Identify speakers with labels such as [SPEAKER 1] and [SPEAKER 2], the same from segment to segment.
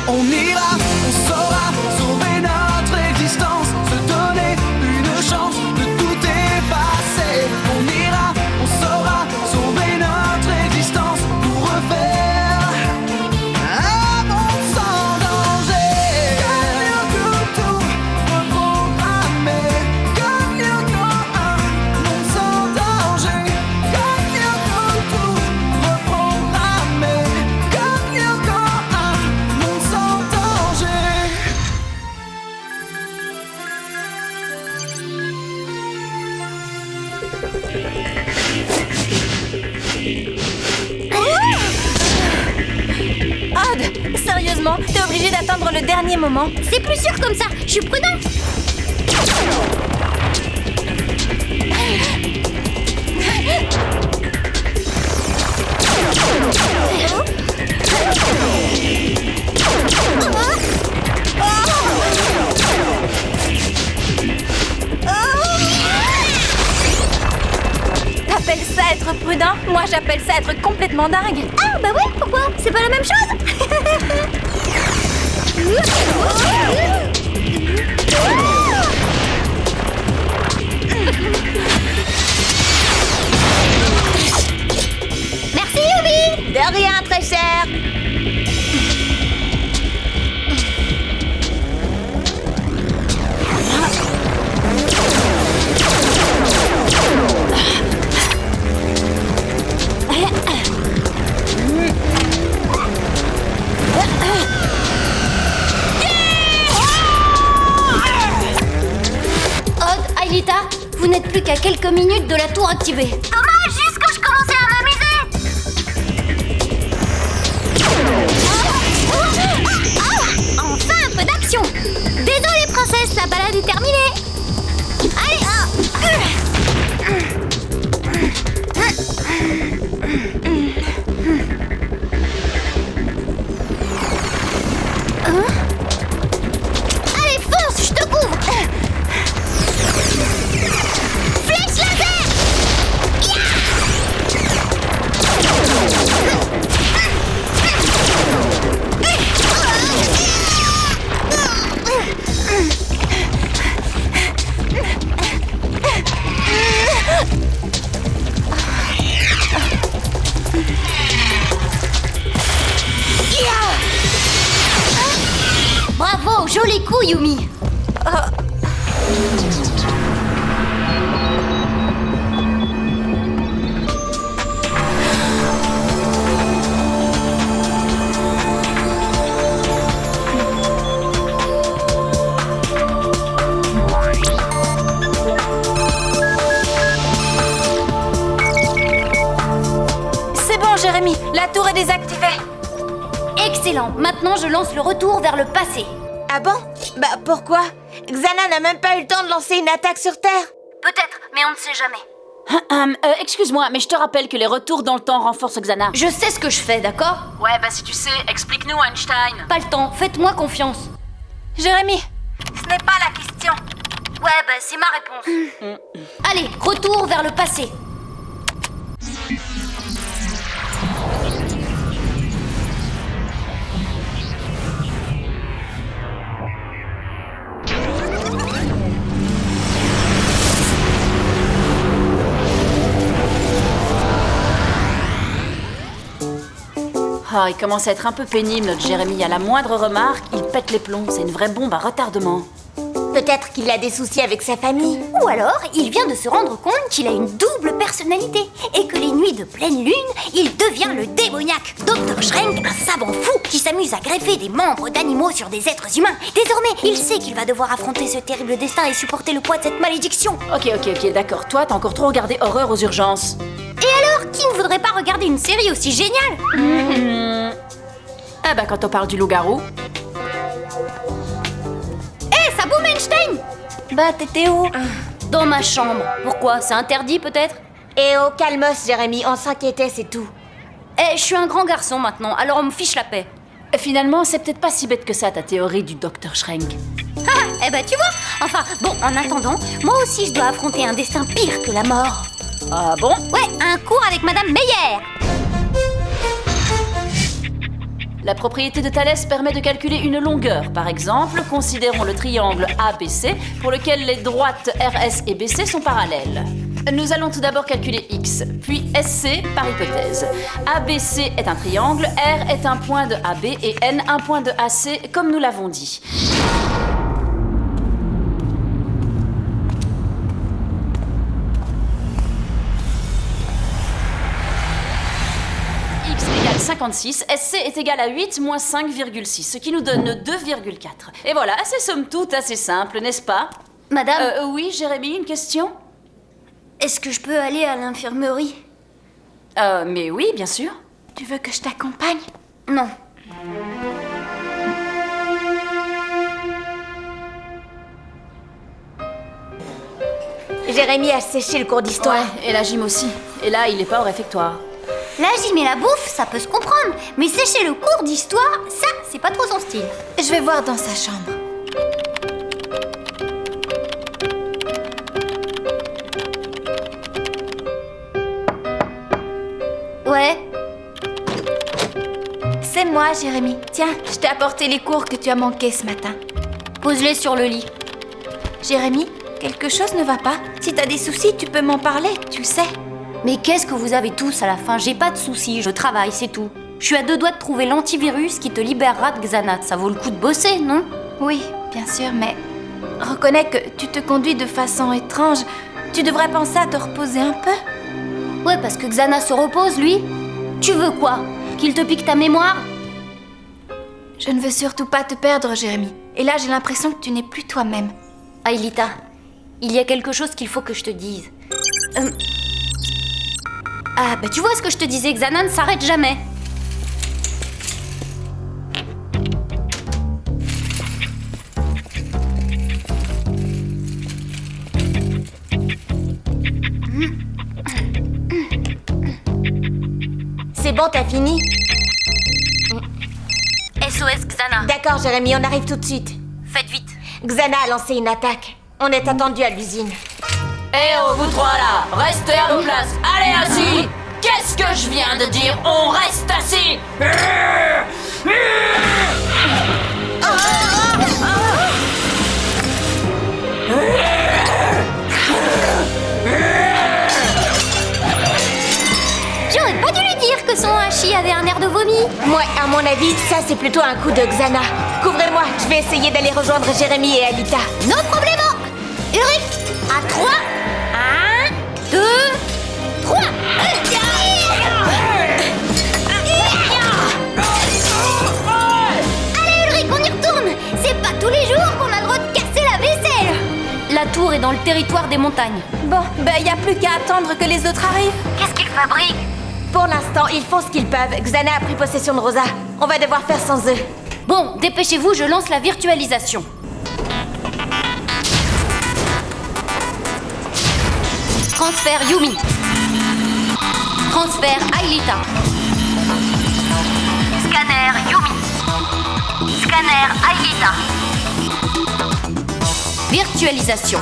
[SPEAKER 1] On ira, on saura sauver notre existence, se donner une chance de tout effacer. On ira, on saura sauver notre existence pour refaire un monde sans danger. Comme reprogrammé, comme un monde sans danger. Comme reprogrammé, comme un monde sans danger.
[SPEAKER 2] Odd, sérieusement, t'es obligé d'attendre le dernier moment.
[SPEAKER 3] C'est plus sûr comme ça, je suis prudente.
[SPEAKER 2] T'appelles ça être prudent? Moi, j'appelle ça être complètement dingue.
[SPEAKER 3] Ah bah ouais, pourquoi? C'est pas la même chose. Merci Yumi.
[SPEAKER 2] De rien, très cher.
[SPEAKER 3] Odd, Aelita, vous n'êtes plus qu'à quelques minutes de la tour activée. Dommage, juste quand je commençais à m'amuser. Enfin un peu d'action. Désolée princesse, la balade est terminée. Allez. Allez, fonce, je te couvre. Flèche laser. Bravo, joli coup, Yumi.
[SPEAKER 2] C'est bon, Jérémy, la tour est désactivée.
[SPEAKER 3] Excellent, maintenant je lance le retour vers le passé.
[SPEAKER 4] Ah bon? Bah pourquoi? Xana n'a même pas eu le temps de lancer une attaque sur Terre.
[SPEAKER 3] Peut-être, mais on ne sait jamais.
[SPEAKER 5] Excuse-moi, mais je te rappelle que les retours dans le temps renforcent Xana.
[SPEAKER 3] Je sais ce que je fais, d'accord?
[SPEAKER 5] Ouais, bah si tu sais, explique-nous Einstein.
[SPEAKER 3] Pas le temps, faites-moi confiance.
[SPEAKER 2] Jérémy, ce n'est pas la question.
[SPEAKER 3] Ouais, bah c'est ma réponse. Allez, retour vers le passé.
[SPEAKER 5] Ah, il commence à être un peu pénible, notre Jérémy. À la moindre remarque, il pète les plombs. C'est une vraie bombe à retardement.
[SPEAKER 4] Peut-être qu'il a des soucis avec sa famille.
[SPEAKER 3] Ou alors, il vient de se rendre compte qu'il a une double personnalité et que les nuits de pleine lune, il devient le démoniaque Dr. Schrenk, un savant fou qui s'amuse à greffer des membres d'animaux sur des êtres humains. Désormais, il sait qu'il va devoir affronter ce terrible destin et supporter le poids de cette malédiction.
[SPEAKER 5] Ok, d'accord. Toi, t'as encore trop regardé Horreur aux urgences.
[SPEAKER 3] Et alors, qui ne voudrait pas regarder une série aussi géniale?
[SPEAKER 5] Ah bah, quand on parle du loup-garou...
[SPEAKER 3] Hé, ça boum, Einstein!
[SPEAKER 2] Bah, t'étais où?
[SPEAKER 3] Dans ma chambre. Pourquoi? C'est interdit, peut-être?
[SPEAKER 4] Et au calmos, Jérémy, on s'inquiétait, c'est tout.
[SPEAKER 3] Eh, je suis un grand garçon maintenant, alors on me fiche la paix.
[SPEAKER 5] Finalement, c'est peut-être pas si bête que ça, ta théorie du Dr. Schrenk.
[SPEAKER 3] Ah, Eh ben, tu vois. Enfin, bon, en attendant, moi aussi je dois affronter un destin pire que la mort.
[SPEAKER 5] Ah bon?
[SPEAKER 3] Ouais, un cours avec Madame Meyer.
[SPEAKER 5] La propriété de Thalès permet de calculer une longueur. Par exemple, considérons le triangle ABC pour lequel les droites RS et BC sont parallèles. Nous allons tout d'abord calculer X, puis SC par hypothèse. ABC est un triangle, R est un point de AB et N un point de AC, comme nous l'avons dit. X égale 56, SC est égal à 8 moins 5,6, ce qui nous donne 2,4. Et voilà, c'est somme toute assez simple, n'est-ce pas?
[SPEAKER 3] Madame,
[SPEAKER 5] Oui, Jérémie, une question?
[SPEAKER 3] est-ce que je peux aller à l'infirmerie?
[SPEAKER 5] Mais oui, bien sûr.
[SPEAKER 4] Tu veux que je t'accompagne?
[SPEAKER 3] Non.
[SPEAKER 4] Jérémie a séché le cours d'histoire.
[SPEAKER 5] Ouais, et la gym aussi. Et là, il est pas au réfectoire.
[SPEAKER 3] La gym et la bouffe, ça peut se comprendre. Mais sécher le cours d'histoire, ça, c'est pas trop son style.
[SPEAKER 4] Je vais voir dans sa chambre.
[SPEAKER 3] Ouais.
[SPEAKER 4] C'est moi, Jérémie. Tiens, je t'ai apporté les cours que tu as manqués ce matin.
[SPEAKER 3] Pose-les sur le lit.
[SPEAKER 4] Jérémie, quelque chose ne va pas. Si t'as des soucis, tu peux m'en parler, tu le sais.
[SPEAKER 3] Mais qu'est-ce que vous avez tous à la fin? J'ai pas de soucis, je travaille, c'est tout. Je suis à 2 doigts de trouver l'antivirus qui te libérera de Xanath. Ça vaut le coup de bosser, non?
[SPEAKER 4] Oui, bien sûr, mais reconnais que tu te conduis de façon étrange. Tu devrais penser à te reposer un peu.
[SPEAKER 3] Ouais, parce que Xanath se repose, lui. Tu veux quoi? Qu'il te pique ta mémoire?
[SPEAKER 4] Je ne veux surtout pas te perdre, Jérémie. Et là, j'ai l'impression que tu n'es plus toi-même.
[SPEAKER 3] Aïlita, il y a quelque chose qu'il faut que je te dise. Ah, bah tu vois ce que je te disais, Xana ne s'arrête jamais.
[SPEAKER 4] C'est bon, t'as fini?
[SPEAKER 3] SOS Xana,
[SPEAKER 4] D'accord, Jérémie, on arrive tout de suite.
[SPEAKER 3] faites vite.
[SPEAKER 4] Xana a lancé une attaque. On est attendu à l'usine.
[SPEAKER 5] Eh oh, vous trois là, restez à vos places. Allez, assis. Qu'est-ce que je viens de dire? On reste assis.
[SPEAKER 3] J'aurais pas dû lui dire que son hachis avait un air de vomi.
[SPEAKER 4] Moi, à mon avis, ça c'est plutôt un coup de Xana. Couvrez-moi, je vais essayer d'aller rejoindre Jérémie et Alita.
[SPEAKER 3] No problemo. Ulrich, à 3. 1, 2, 3. Allez Ulrich, on y retourne. C'est pas tous les jours qu'on a le droit de casser la vaisselle. La tour est dans le territoire des montagnes.
[SPEAKER 4] Bon, y a plus qu'à attendre que les autres arrivent.
[SPEAKER 3] Qu'est-ce qu'ils fabriquent?
[SPEAKER 4] Pour l'instant, ils font ce qu'ils peuvent. Xana a pris possession de Rosa. On va devoir faire sans eux.
[SPEAKER 3] Bon, dépêchez-vous, je lance la virtualisation. Transfert Yumi. Transfert Ailita. Scanner Yumi. Scanner Ailita. Virtualisation.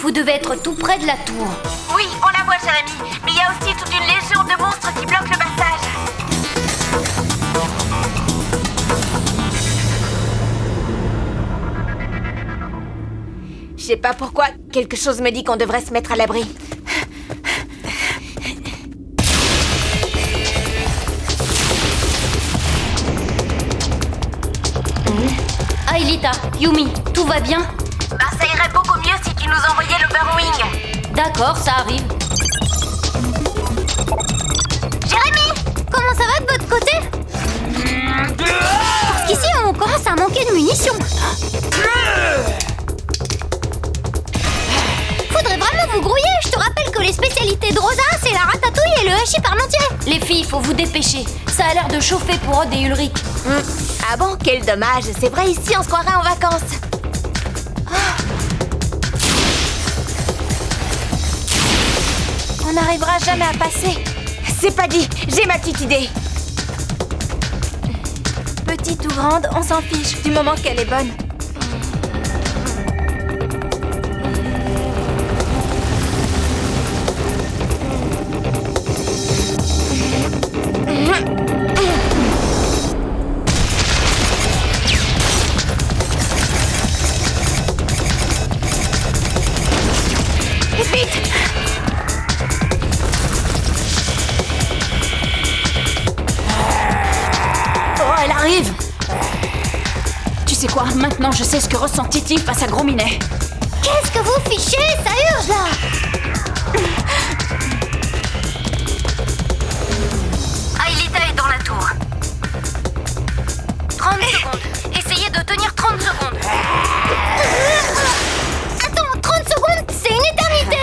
[SPEAKER 3] Vous devez être tout près de la tour.
[SPEAKER 4] Oui, on la voit, Jérémie. Mais il y a aussi toute une légion de monstres qui bloquent le passage. Je sais pas pourquoi, quelque chose me dit qu'on devrait se mettre à l'abri.
[SPEAKER 3] Ailita, Yumi, tout va bien?
[SPEAKER 4] Ça irait beaucoup mieux si tu nous envoyais le Burrowing.
[SPEAKER 3] D'accord, ça arrive. Jérémie, comment ça va de votre côté? Parce qu'ici, on commence à manquer de munitions. Faudrait vraiment vous grouiller. Je te rappelle que les spécialités de Rosa, c'est la ratatouille et le hachis parmentier. Les filles, faut vous dépêcher. Ça a l'air de chauffer pour Odd et Ulrich.
[SPEAKER 4] Ah bon, quel dommage. C'est vrai, ici, on se croirait en vacances. n'arrivera jamais à passer.
[SPEAKER 6] C'est pas dit, j'ai ma petite idée.
[SPEAKER 4] Petite ou grande, on s'en fiche, du moment qu'elle est bonne.
[SPEAKER 6] Vite!
[SPEAKER 5] Oh, elle arrive! Tu sais quoi? Maintenant, je sais ce que ressent Titi face à Gros Minet.
[SPEAKER 3] Qu'est-ce que vous fichez? Ça urge là! Aelita est dans la tour. 30 secondes. Essayez de tenir 30 secondes. Attends, 30 secondes, c'est une éternité!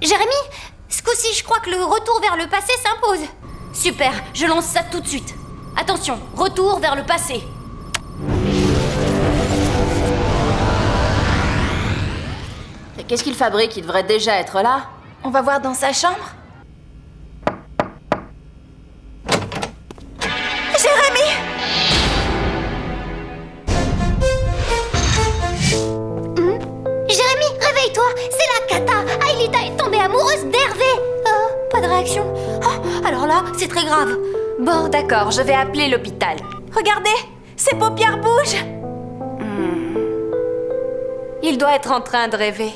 [SPEAKER 3] Jérémy, ce coup-ci, je crois que le retour vers le passé s'impose. Super, je lance ça tout de suite. Attention, retour vers le passé.
[SPEAKER 5] Et qu'est-ce qu'il fabrique? Il devrait déjà être là.
[SPEAKER 4] On va voir dans sa chambre. Jérémy!
[SPEAKER 3] Jérémy, réveille-toi, c'est la cata. Aelita est tombée amoureuse d'Hervé. Pas de réaction. Oh, alors là, c'est très grave.
[SPEAKER 4] Bon, d'accord, je vais appeler l'hôpital. Regardez, ses paupières bougent. Il doit être en train de rêver.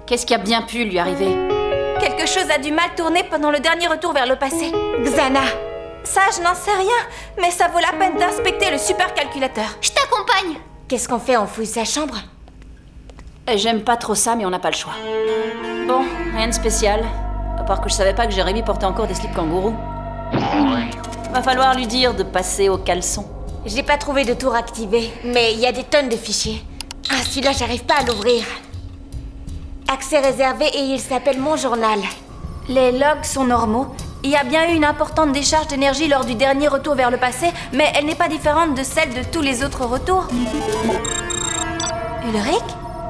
[SPEAKER 5] Qu'est-ce qui a bien pu lui arriver?
[SPEAKER 4] Quelque chose a dû mal tourner pendant le dernier retour vers le passé.
[SPEAKER 6] Xana,
[SPEAKER 4] Ça, je n'en sais rien, mais ça vaut la peine d'inspecter le supercalculateur.
[SPEAKER 3] Je t'accompagne.
[SPEAKER 6] qu'est-ce qu'on fait? On fouille sa chambre?
[SPEAKER 5] J'aime pas trop ça, mais on n'a pas le choix. Bon, rien de spécial. À part que je savais pas que Jérémy portait encore des slips kangourous. Va falloir lui dire de passer au caleçon.
[SPEAKER 6] J'ai pas trouvé de tour activé, mais il y a des tonnes de fichiers. Ah, celui-là, j'arrive pas à l'ouvrir. Accès réservé et il s'appelle Mon Journal.
[SPEAKER 4] Les logs sont normaux. Il y a bien eu une importante décharge d'énergie lors du dernier retour vers le passé, mais elle n'est pas différente de celle de tous les autres retours. Ulrich?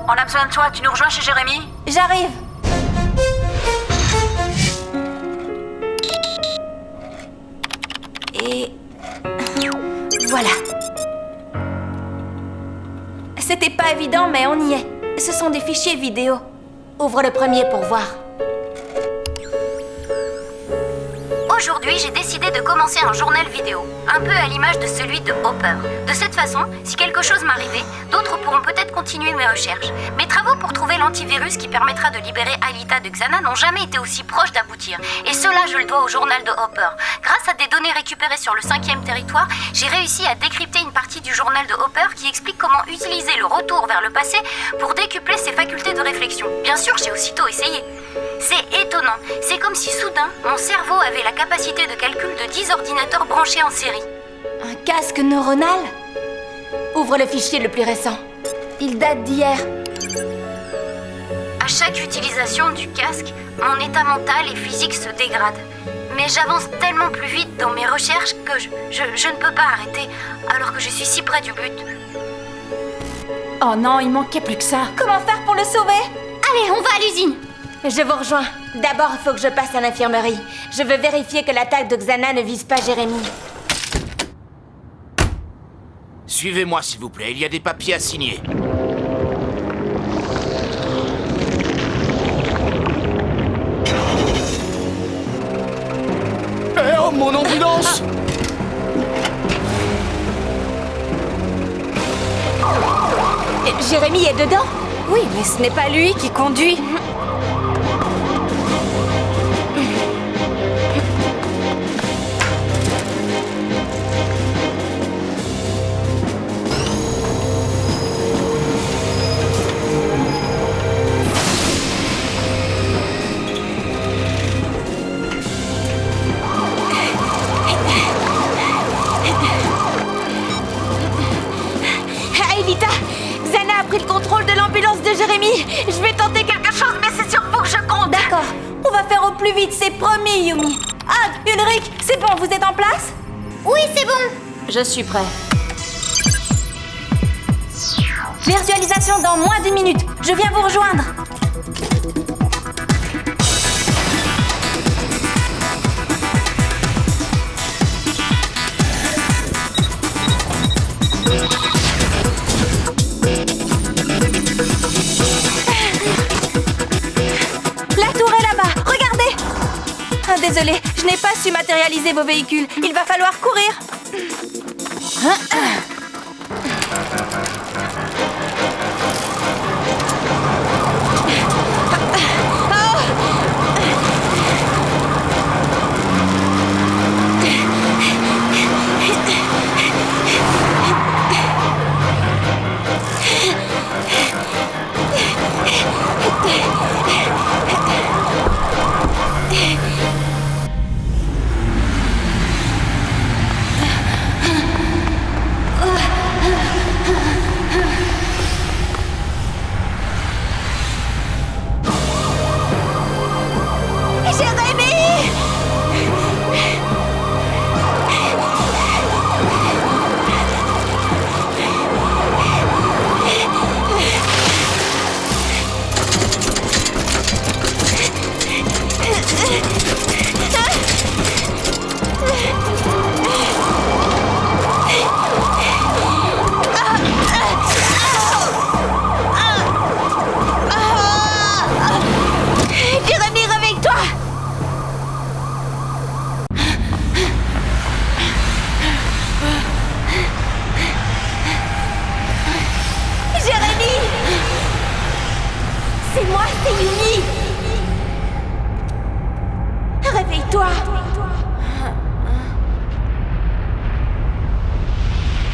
[SPEAKER 5] On a besoin de toi, tu nous rejoins chez Jérémy?
[SPEAKER 4] J'arrive. Et... voilà. C'était pas évident, mais on y est. Ce sont des fichiers vidéo.
[SPEAKER 6] Ouvre le premier pour voir.
[SPEAKER 3] Aujourd'hui, j'ai décidé de commencer un journal vidéo, un peu à l'image de celui de Hopper. De cette façon, si quelque chose m'arrivait, d'autres pourront peut-être continuer mes recherches. Mes travaux pour trouver l'antivirus qui permettra de libérer Aelita de Xana n'ont jamais été aussi proches d'aboutir. Et cela, je le dois au journal de Hopper. Grâce à des données récupérées sur le 5e territoire, j'ai réussi à décrypter une partie du journal de Hopper qui explique comment utiliser le retour vers le passé pour décupler ses facultés de réflexion. Bien sûr, j'ai aussitôt essayé. C'est étonnant. C'est comme si soudain, mon cerveau avait la capacité de calcul de 10 ordinateurs branchés en série.
[SPEAKER 4] Un casque neuronal?
[SPEAKER 6] Ouvre le fichier le plus récent.
[SPEAKER 4] Il date d'hier.
[SPEAKER 3] À chaque utilisation du casque, mon état mental et physique se dégrade. Mais j'avance tellement plus vite dans mes recherches que je ne peux pas arrêter, alors que je suis si près du but.
[SPEAKER 5] Oh non, il manquait plus que ça.
[SPEAKER 4] Comment faire pour le sauver?
[SPEAKER 3] Allez, on va à l'usine.
[SPEAKER 6] Je vous rejoins. D'abord, il faut que je passe à l'infirmerie. Je veux vérifier que l'attaque de Xana ne vise pas Jérémy.
[SPEAKER 7] Suivez-moi, s'il vous plaît, il y a des papiers à signer. Eh oh, mon ambulance!
[SPEAKER 6] Jérémy est dedans?
[SPEAKER 4] Oui, mais ce n'est pas lui qui conduit.
[SPEAKER 6] Yumi, je vais tenter quelque chose, mais c'est sur vous que je compte.
[SPEAKER 4] D'accord, on va faire au plus vite, c'est promis, Yumi. Ah, Ulrich, c'est bon, vous êtes en place?
[SPEAKER 3] Oui, c'est bon.
[SPEAKER 5] Je suis prêt.
[SPEAKER 4] Virtualisation dans moins d'1 minute. Je viens vous rejoindre. La tour est là-bas, regardez. Ah, désolé, je n'ai pas su matérialiser vos véhicules. Il va falloir courir. C'est moi, c'est Yumi. Réveille-toi.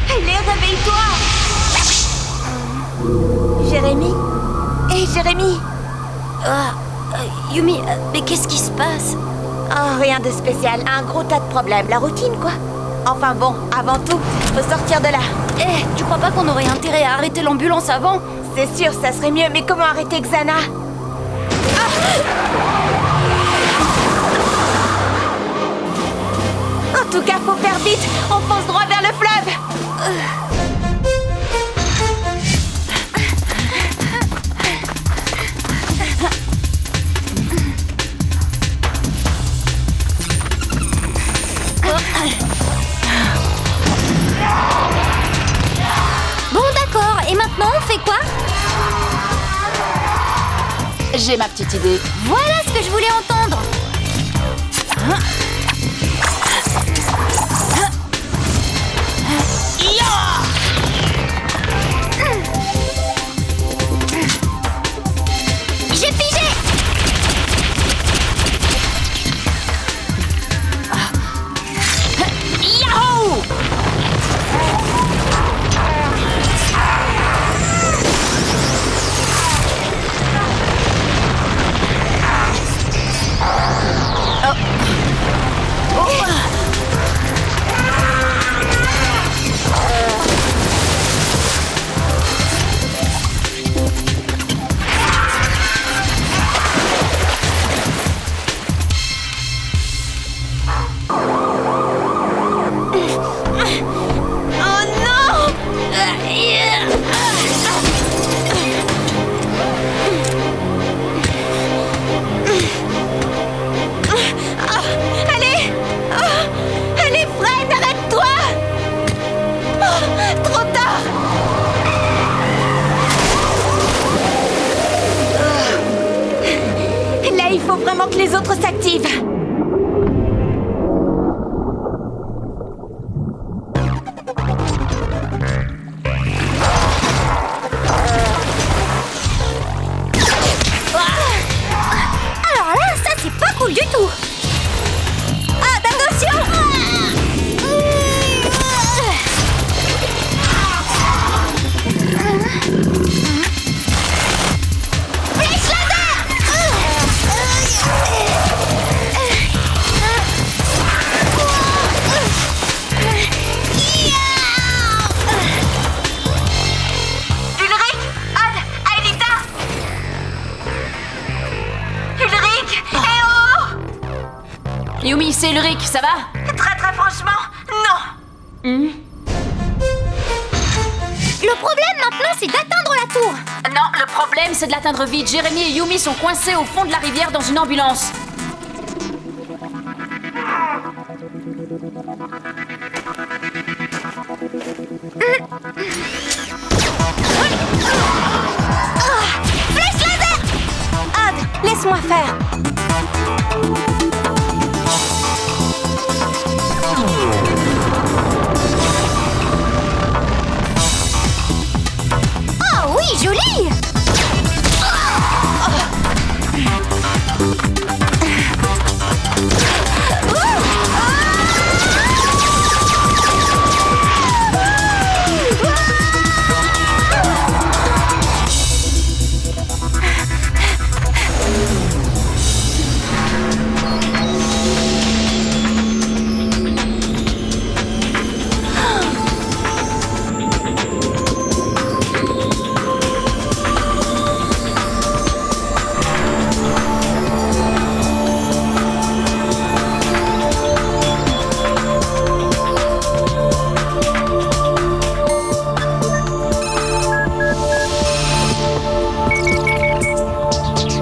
[SPEAKER 4] Allez, réveille-toi. Jérémy. Hé, Jérémy.
[SPEAKER 3] Yumi, mais qu'est-ce qui se passe?
[SPEAKER 6] Oh, rien de spécial. Un gros tas de problèmes. La routine, quoi. Enfin bon, avant tout, faut sortir de là.
[SPEAKER 3] Tu crois pas qu'on aurait intérêt à arrêter l'ambulance avant?
[SPEAKER 6] C'est sûr, ça serait mieux, mais comment arrêter Xana? En tout cas, faut faire vite. On fonce droit vers le fleuve.
[SPEAKER 3] Bon, d'accord. Et maintenant, on fait quoi?
[SPEAKER 5] J'ai ma petite idée.
[SPEAKER 3] Voilà ce que je voulais entendre. J'ai pigé.
[SPEAKER 5] Yahoo!
[SPEAKER 6] Allez, Fred, arrête-toi. Oh, trop tard. Là, il faut vraiment que les autres s'activent.
[SPEAKER 3] Alors là, ça c'est pas cool du tout. Ah, attention. Flèche laser.
[SPEAKER 5] Yumi, c'est Ulrich, ça va?
[SPEAKER 6] Très très franchement, non.
[SPEAKER 3] Le problème maintenant, c'est d'atteindre la tour.
[SPEAKER 5] Non, le problème, c'est de l'atteindre vite. Jérémy et Yumi sont coincés au fond de la rivière dans une ambulance.
[SPEAKER 3] Flèche laser!
[SPEAKER 6] Ad, laisse-moi faire.
[SPEAKER 3] Oh oui, joli!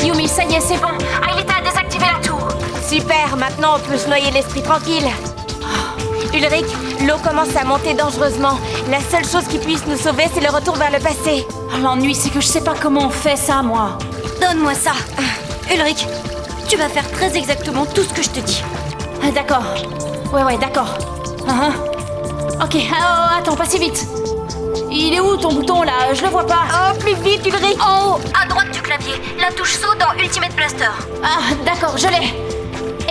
[SPEAKER 5] Yumi, ça y est, c'est bon. Aelita a désactivé la tour.
[SPEAKER 6] Super, maintenant on peut se noyer l'esprit tranquille. Ulrich, l'eau commence à monter dangereusement. La seule chose qui puisse nous sauver, c'est le retour vers le passé.
[SPEAKER 5] L'ennui, c'est que je sais pas comment on fait ça, moi.
[SPEAKER 3] Donne-moi ça. Ulrich, tu vas faire très exactement tout ce que je te dis.
[SPEAKER 5] Ah, d'accord. Ouais, d'accord. Ok, attends, pas si vite. Il est où ton bouton, là? Je le vois pas.
[SPEAKER 6] Oh, plus vite, Ulrich.
[SPEAKER 3] En haut, à droite du clavier, la touche saut dans Ultimate Blaster.
[SPEAKER 5] Ah, d'accord, je l'ai.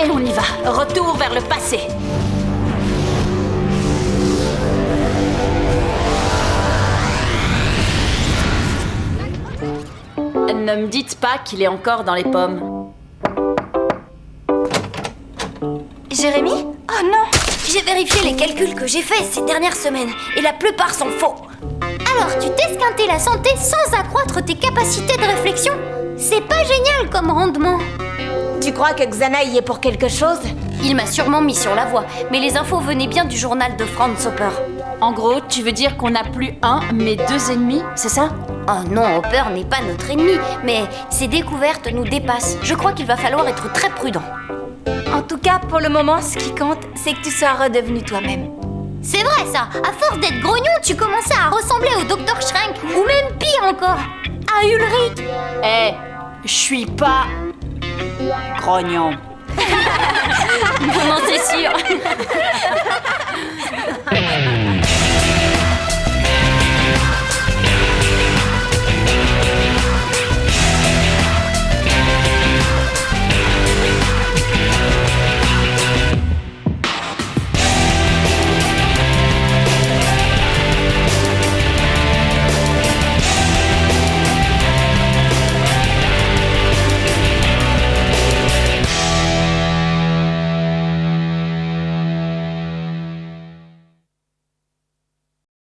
[SPEAKER 5] Et on y va. Retour vers le passé. Ne me dites pas qu'il est encore dans les pommes.
[SPEAKER 3] Jérémy? Oh non! J'ai vérifié les calculs que j'ai faits ces dernières semaines et la plupart sont faux. Alors, tu t'esquintais la santé sans accroître tes capacités de réflexion? C'est pas génial comme rendement.
[SPEAKER 6] Tu crois que Xana y est pour quelque chose?
[SPEAKER 3] Il m'a sûrement mis sur la voie, mais les infos venaient bien du journal de Franz Hopper.
[SPEAKER 5] En gros, tu veux dire qu'on n'a plus un, mais deux ennemis, c'est ça?
[SPEAKER 3] Oh non, Hopper n'est pas notre ennemi, mais ses découvertes nous dépassent. Je crois qu'il va falloir être très prudent.
[SPEAKER 4] En tout cas, pour le moment, ce qui compte, c'est que tu sois redevenu toi-même.
[SPEAKER 3] C'est vrai ça, à force d'être grognon, tu commençais à ressembler au Dr Schrenk, ou même pire encore, à Ulrich.
[SPEAKER 5] Je suis pas... grognon.
[SPEAKER 3] Non, c'est sûr.